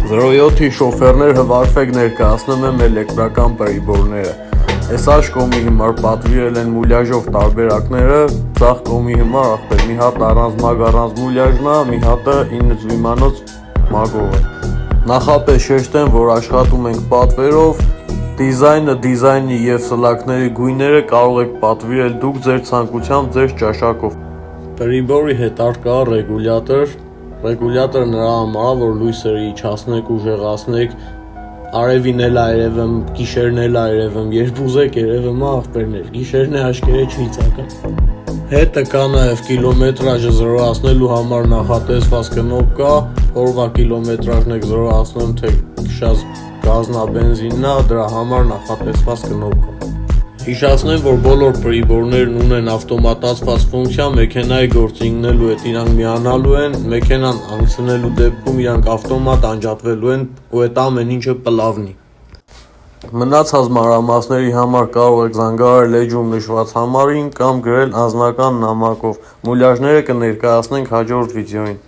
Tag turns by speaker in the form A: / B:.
A: 07-ի շոֆերներ հվարվեք ներկայացնում եմ էլեկտրական պրիբորները։ Այս աջ կողմի հիմար պատվիրել են մուլյաժով տարբերակները, ձախ կողմի հիմար ախպեր մի հատ առանց մագ առանց մուլյաժն է, մի հատը 9 զույմանոց մագով է։ Նախապես շեշտեմ, որ աշխատում ենք պատվերով, դիզայնի և սլաքների գույները կարող եք պատվիրել դուք ձեր ցանկությամբ ձեր ճաշակով։ Պրիբորի հետ արկա ռեգուլյատորը նրա համար, որ լույսերը իջացնեք, ուժեղացնեք, արևին էլ այրևեմ, գիշերն էլ այրևեմ, երբ ուզեք երևեմ ախպերներ, գիշերն է աշկերը չի ծակա։ Հետը կա նաև կիլոմետրաժը զրոացնելու համար նախատեսված կնոպ կա, օրվա կիլոմետրաժն եք զրոացնում, թե քշած գազնա, բենզիննա, դրա համար նախատեսված կնոպ կա։ Հիշացնեմ, որ բոլոր պրիբորներն ունեն ավտոմատացված ֆունկցիա, մեքենայի գործը ընկնելու հետ իրանք միանալու են, մեքենան անցնելու դեպքում իրանք ավտոմատ անջատվելու են ու այդ ամեն ինչը պլավնի։ Մնացած մանրամասների համար կարող եք զանգահարել էջում նշված համարին կամ գրել անձնական նամակով։ Մուլյաժները կներկայացնենք հաջորդ վիդեոյին։